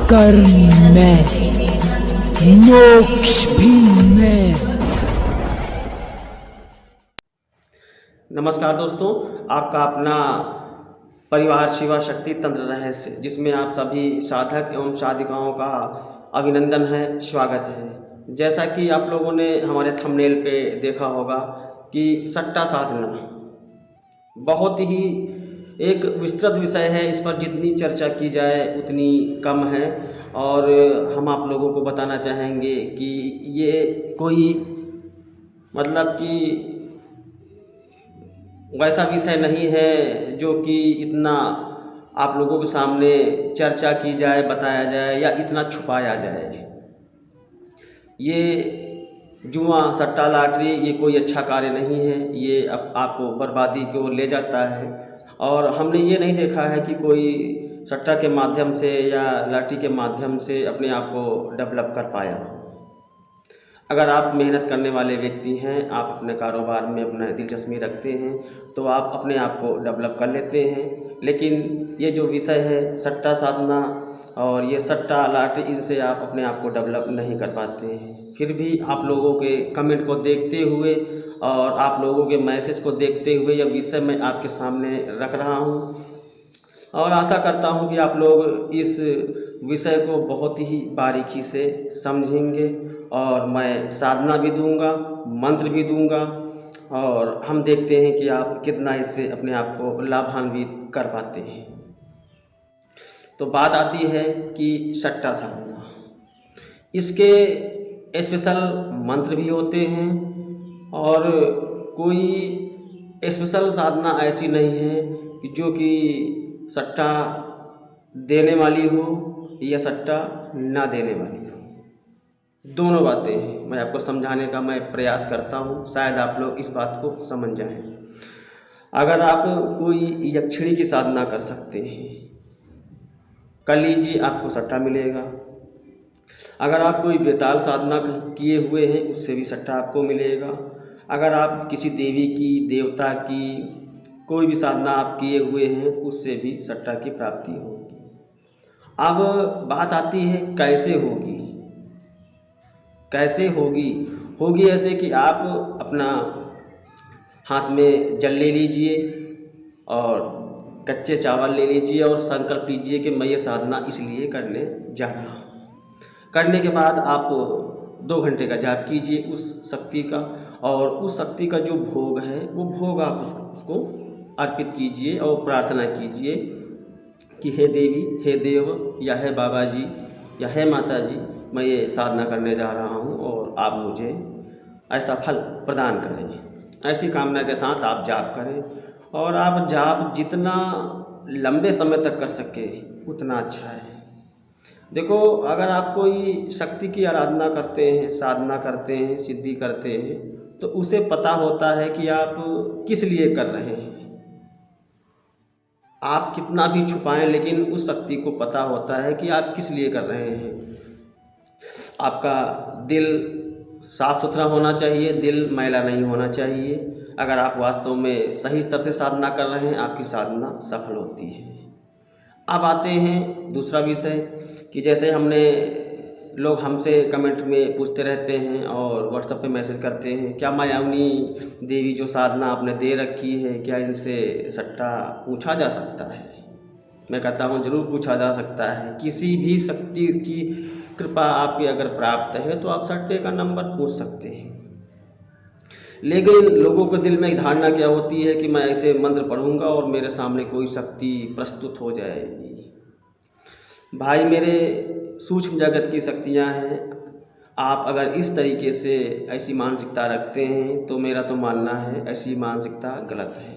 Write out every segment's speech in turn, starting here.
कर्म में, मोक्ष भी में। नमस्कार दोस्तों, आपका अपना परिवार शिवा शक्ति तंत्र रहस्य, जिसमें आप सभी साधक एवं साधिकाओं का अभिनंदन है, स्वागत है। जैसा कि आप लोगों ने हमारे थंबनेल पे देखा होगा कि सट्टा साधना बहुत ही एक विस्तृत विषय है। इस पर जितनी चर्चा की जाए उतनी कम है, और हम आप लोगों को बताना चाहेंगे कि ये कोई मतलब कि वैसा विषय नहीं है जो कि इतना आप लोगों के सामने चर्चा की जाए, बताया जाए या इतना छुपाया जाए। ये जुआ, सट्टा, लॉटरी ये कोई अच्छा कार्य नहीं है। ये आपको बर्बादी की ओर ले जाता है, और हमने ये नहीं देखा है कि कोई सट्टा के माध्यम से या लॉटरी के माध्यम से अपने आप को डेवलप कर पाया। अगर आप मेहनत करने वाले व्यक्ति हैं, आप अपने कारोबार में अपना दिलचस्पी रखते हैं, तो आप अपने आप को डेवलप कर लेते हैं। लेकिन ये जो विषय है सट्टा साधना और ये सट्टा लॉटरी, इनसे आप अपने आप को डेवलप नहीं कर पाते हैं। फिर भी आप लोगों के कमेंट को देखते हुए और आप लोगों के मैसेज को देखते हुए यह विषय मैं आपके सामने रख रहा हूँ, और आशा करता हूँ कि आप लोग इस विषय को बहुत ही बारीकी से समझेंगे। और मैं साधना भी दूंगा, मंत्र भी दूंगा, और हम देखते हैं कि आप कितना इससे अपने आप को लाभान्वित कर पाते हैं। तो बात आती है कि सट्टा साधना, इसके स्पेशल मंत्र भी होते हैं, और कोई स्पेशल साधना ऐसी नहीं है कि जो कि सट्टा देने वाली हो या सट्टा ना देने वाली हो। दोनों बातें हैं। मैं आपको समझाने का मैं प्रयास करता हूँ, शायद आप लोग इस बात को समझ जाएं। अगर आप कोई यक्षिणी की साधना कर सकते हैं, कर लीजिए, आपको सट्टा मिलेगा। अगर आप कोई बेताल साधना किए हुए हैं, उससे भी सट्टा आपको मिलेगा। अगर आप किसी देवी की, देवता की कोई भी साधना आप किए हुए हैं, उससे भी सट्टा की प्राप्ति होगी। अब बात आती है कैसे होगी। कैसे होगी? होगी ऐसे कि आप अपना हाथ में जल ले लीजिए और कच्चे चावल ले लीजिए और संकल्प लीजिए कि मैं ये साधना इसलिए करने जा रहा हूँ। करने के बाद आप 2 घंटे का जाप कीजिए उस शक्ति का, और उस शक्ति का जो भोग है वो भोग आप उसको अर्पित कीजिए और प्रार्थना कीजिए कि हे देवी, हे देव, या हे बाबा जी, या हे माता जी, मैं ये साधना करने जा रहा हूँ और आप मुझे ऐसा फल प्रदान करें। ऐसी कामना के साथ आप जाप करें, और आप जाप जितना लंबे समय तक कर सके उतना अच्छा है। देखो, अगर आप कोई शक्ति की आराधना करते हैं, साधना करते हैं, सिद्धि करते हैं, तो उसे पता होता है कि आप किस लिए कर रहे हैं। आप कितना भी छुपाएं, लेकिन उस शक्ति को पता होता है कि आप किस लिए कर रहे हैं। आपका दिल साफ सुथरा होना चाहिए, दिल मैला नहीं होना चाहिए। अगर आप वास्तव में सही स्तर से साधना कर रहे हैं, आपकी साधना सफल होती है। अब आते हैं दूसरा विषय कि जैसे लोग हमसे कमेंट में पूछते रहते हैं और व्हाट्सएप पे मैसेज करते हैं, क्या मायावनी देवी जो साधना आपने दे रखी है, क्या इनसे सट्टा पूछा जा सकता है? मैं कहता हूँ ज़रूर पूछा जा सकता है। किसी भी शक्ति की कृपा आपकी अगर प्राप्त है तो आप सट्टे का नंबर पूछ सकते हैं। लेकिन लोगों के दिल में एक धारणा क्या होती है कि मैं ऐसे मंत्र पढ़ूंगा और मेरे सामने कोई शक्ति प्रस्तुत हो जाएगी। भाई मेरे, सूक्ष्म जगत की शक्तियाँ हैं। आप अगर इस तरीके से ऐसी मानसिकता रखते हैं तो मेरा तो मानना है ऐसी मानसिकता गलत है।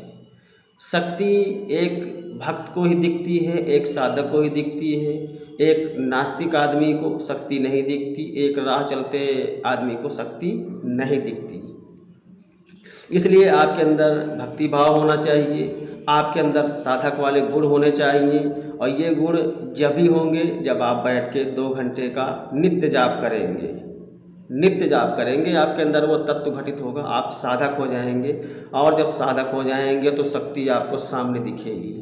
शक्ति एक भक्त को ही दिखती है, एक साधक को ही दिखती है। एक नास्तिक आदमी को शक्ति नहीं दिखती, एक राह चलते आदमी को शक्ति नहीं दिखती। इसलिए आपके अंदर भक्ति भाव होना चाहिए, आपके अंदर साधक वाले गुण होने चाहिए, और ये गुण जब भी होंगे जब आप बैठ के 2 घंटे का नित्य जाप करेंगे। नित्य जाप करेंगे, आपके अंदर वो तत्व घटित होगा, आप साधक हो जाएंगे, और जब साधक हो जाएंगे तो शक्ति आपको सामने दिखेगी।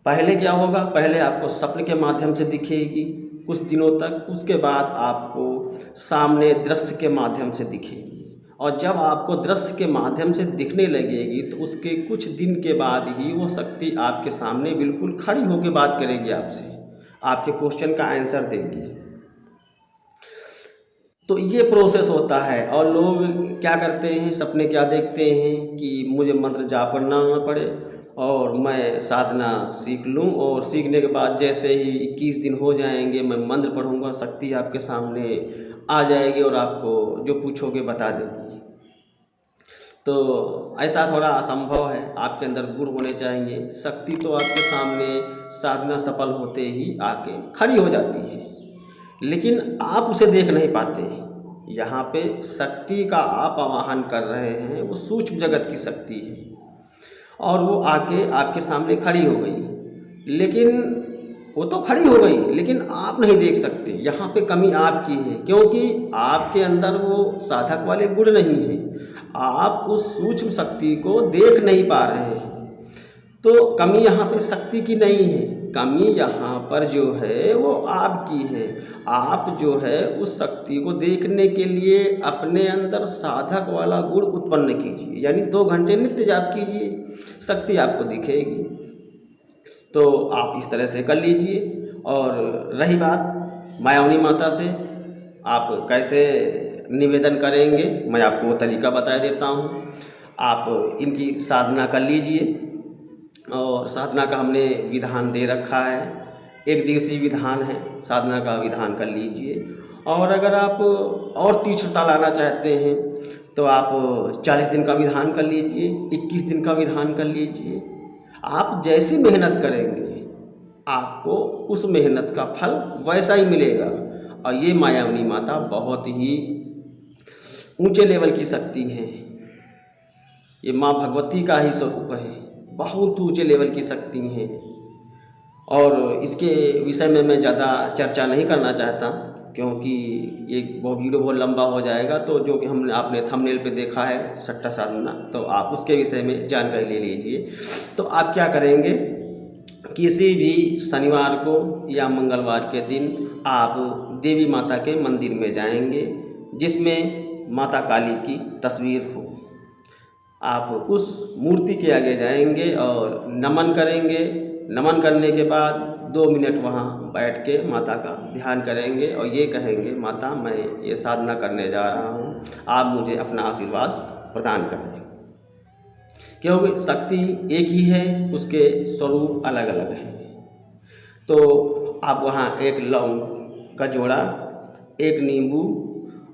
पहले क्या होगा, पहले आपको स्वप्न के माध्यम से दिखेगी कुछ दिनों तक, उसके बाद आपको सामने दृश्य के माध्यम से दिखेगी। और जब आपको दृश्य के माध्यम से दिखने लगेगी तो उसके कुछ दिन के बाद ही वो शक्ति आपके सामने बिल्कुल खड़ी होकर बात करेगी आपसे, आपके क्वेश्चन का आंसर देगी। तो ये प्रोसेस होता है। और लोग क्या करते हैं, सपने क्या देखते हैं कि मुझे मंत्र जाप करना ना पड़े और मैं साधना सीख लूं, और सीखने के बाद जैसे ही 21 दिन हो जाएंगे मैं मंत्र पढ़ूंगा, शक्ति आपके सामने आ जाएगी और आपको जो पूछोगे बता देगी। तो ऐसा थोड़ा असंभव है, आपके अंदर गुण होने चाहिए। शक्ति तो आपके सामने साधना सफल होते ही आके खड़ी हो जाती है, लेकिन आप उसे देख नहीं पाते। यहाँ पे शक्ति का आप आवाहन कर रहे हैं, वो सूक्ष्म जगत की शक्ति है और वो आके आपके सामने खड़ी हो गई, लेकिन वो तो खड़ी हो गई लेकिन आप नहीं देख सकते। यहाँ पे कमी आपकी है, क्योंकि आपके अंदर वो साधक वाले गुण नहीं है, आप उस सूक्ष्म शक्ति को देख नहीं पा रहे हैं। तो कमी यहाँ पे शक्ति की नहीं है, कमी यहाँ पर जो है वो आपकी है। आप जो है उस शक्ति को देखने के लिए अपने अंदर साधक वाला गुण उत्पन्न कीजिए, यानी 2 घंटे नित्य जाप कीजिए, शक्ति आपको दिखेगी। तो आप इस तरह से कर लीजिए। और रही बात मायावनी माता से आप कैसे निवेदन करेंगे, मैं आपको वो तरीका बता देता हूँ। आप इनकी साधना कर लीजिए, और साधना का हमने विधान दे रखा है, 1 दिवसीय विधान है, साधना का विधान कर लीजिए। और अगर आप और तीव्रता लाना चाहते हैं तो आप 40 दिन का विधान कर लीजिए, 21 दिन का विधान कर लीजिए। आप जैसी मेहनत करेंगे आपको उस मेहनत का फल वैसा ही मिलेगा। और ये मायावनी माता बहुत ही ऊंचे लेवल की शक्ति है, ये माँ भगवती का ही स्वरूप है, बहुत ऊंचे लेवल की शक्ति है। और इसके विषय में मैं ज़्यादा चर्चा नहीं करना चाहता, क्योंकि एक वो वीडियो बहुत लंबा हो जाएगा। तो जो कि हमने आपने थंबनेल पे देखा है सट्टा साधना, तो आप उसके विषय में जानकारी ले लीजिए। तो आप क्या करेंगे, किसी भी शनिवार को या मंगलवार के दिन आप देवी माता के मंदिर में जाएंगे जिसमें माता काली की तस्वीर हो। आप उस मूर्ति के आगे जाएंगे और नमन करेंगे। नमन करने के बाद 2 मिनट वहाँ बैठ के माता का ध्यान करेंगे और ये कहेंगे, माता मैं ये साधना करने जा रहा हूँ, आप मुझे अपना आशीर्वाद प्रदान करें। क्योंकि शक्ति एक ही है, उसके स्वरूप अलग अलग हैं। तो आप वहाँ 1 लौंग का जोड़ा, 1 नींबू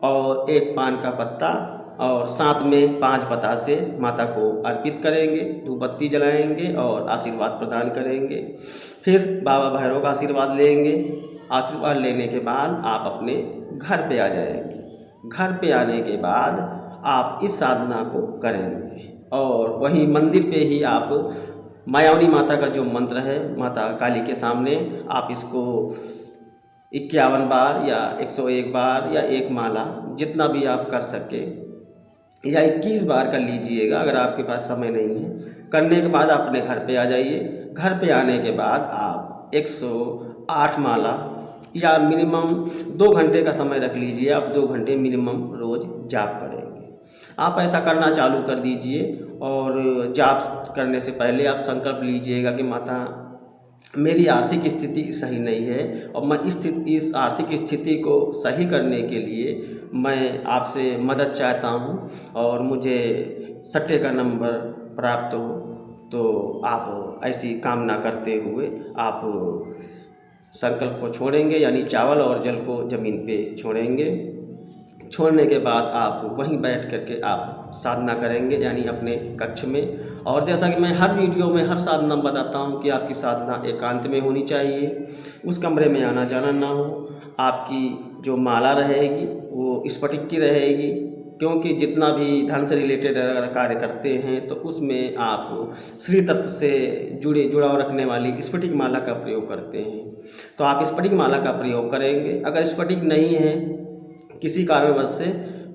और 1 पान का पत्ता और साथ में 5 बतासे माता को अर्पित करेंगे, धूपबत्ती जलाएंगे और आशीर्वाद प्रदान करेंगे। फिर बाबा भैरव का आशीर्वाद लेंगे। आशीर्वाद लेने के बाद आप अपने घर पे आ जाएंगे। घर पे आने के बाद आप इस साधना को करेंगे और वहीं मंदिर पे ही आप मायावनी माता का जो मंत्र है माता काली के सामने, आप इसको 51 बार या 101 बार या 1 माला जितना भी आप कर सके या 21 बार कर लीजिएगा अगर आपके पास समय नहीं है। करने के बाद आप अपने घर पे आ जाइए। घर पे आने के बाद आप 108 माला या मिनिमम 2 घंटे का समय रख लीजिए, आप 2 घंटे मिनिमम रोज़ जाप करेंगे। आप ऐसा करना चालू कर दीजिए और जाप करने से पहले आप संकल्प लीजिएगा कि माता मेरी आर्थिक स्थिति सही नहीं है और मैं इस आर्थिक स्थिति को सही करने के लिए मैं आपसे मदद चाहता हूँ और मुझे सट्टे का नंबर प्राप्त हो। तो आप ऐसी कामना करते हुए आप संकल्प को छोड़ेंगे, यानी चावल और जल को ज़मीन पे छोड़ेंगे। छोड़ने के बाद आप वहीं बैठ करके आप साधना करेंगे, यानी अपने कक्ष में। और जैसा कि मैं हर वीडियो में हर साधना बताता हूँ कि आपकी साधना एकांत में होनी चाहिए, उस कमरे में आना जाना ना हो। आपकी जो माला रहेगी वो स्फटिक की रहेगी, क्योंकि जितना भी धन से रिलेटेड कार्य करते हैं तो उसमें आप श्री तत्व से जुड़ाव रखने वाली स्फटिक माला का प्रयोग करते हैं। तो आप स्फटिक माला का प्रयोग करेंगे। अगर स्फटिक नहीं है किसी कारणवश से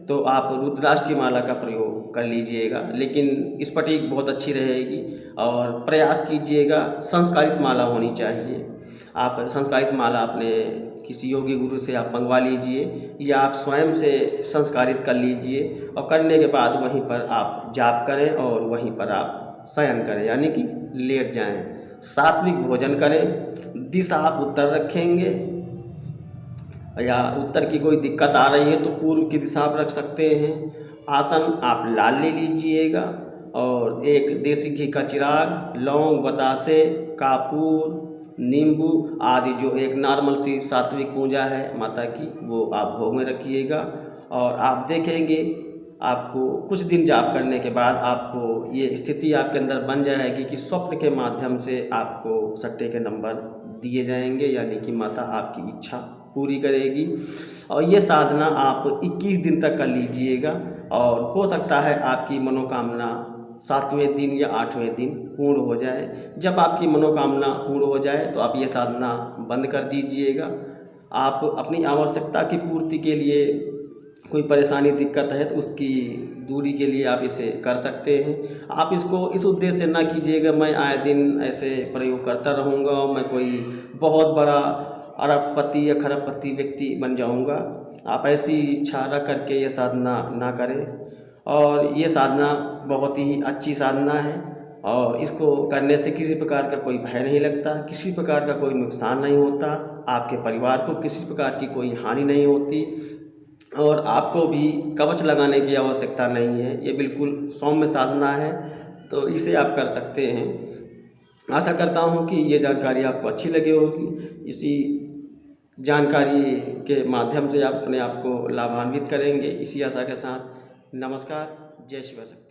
तो आप रुद्राक्ष की माला का प्रयोग कर लीजिएगा, लेकिन स्फटिक बहुत अच्छी रहेगी। और प्रयास कीजिएगा संस्कारित माला होनी चाहिए। आप संस्कारित माला अपने किसी योगी गुरु से आप मंगवा लीजिए या आप स्वयं से संस्कारित कर लीजिए, और करने के बाद वहीं पर आप जाप करें और वहीं पर आप शयन करें, यानी कि लेट जाएं। सात्विक भोजन करें। दिशा आप उत्तर रखेंगे, या उत्तर की कोई दिक्कत आ रही है तो पूर्व की दिशा आप रख सकते हैं। आसन आप लाल ले लीजिएगा, और एक देसी घी का चिराग, लौंग, बतासे, कापूर, नींबू आदि जो एक नॉर्मल सी सात्विक पूजा है माता की, वो आप भोग में रखिएगा। और आप देखेंगे आपको कुछ दिन जाप करने के बाद आपको ये स्थिति आपके अंदर बन जाएगी कि स्वप्न के माध्यम से आपको सट्टे के नंबर दिए जाएंगे, यानी कि माता आपकी इच्छा पूरी करेगी। और ये साधना आप 21 दिन तक कर लीजिएगा, और हो सकता है आपकी मनोकामना 7वें दिन या 8वें दिन पूर्ण हो जाए। जब आपकी मनोकामना पूर्ण हो जाए तो आप ये साधना बंद कर दीजिएगा। आप अपनी आवश्यकता की पूर्ति के लिए कोई परेशानी दिक्कत है तो उसकी दूरी के लिए आप इसे कर सकते हैं। आप इसको इस उद्देश्य से ना कीजिएगा मैं आए दिन ऐसे प्रयोग करता रहूँगा और मैं कोई बहुत बड़ा अरबपति या खरबपति व्यक्ति बन जाऊँगा। आप ऐसी इच्छा रख करके ये साधना ना करें। और ये साधना बहुत ही अच्छी साधना है, और इसको करने से किसी प्रकार का कोई भय नहीं लगता, किसी प्रकार का कोई नुकसान नहीं होता, आपके परिवार को किसी प्रकार की कोई हानि नहीं होती, और आपको भी कवच लगाने की आवश्यकता नहीं है। ये बिल्कुल सौम्य साधना है, तो इसे आप कर सकते हैं। आशा करता हूँ कि ये जानकारी आपको अच्छी लगी होगी। इसी जानकारी के माध्यम से आप अपने आप को लाभान्वित करेंगे, इसी आशा के साथ नमस्कार। जय शिव शक्ति।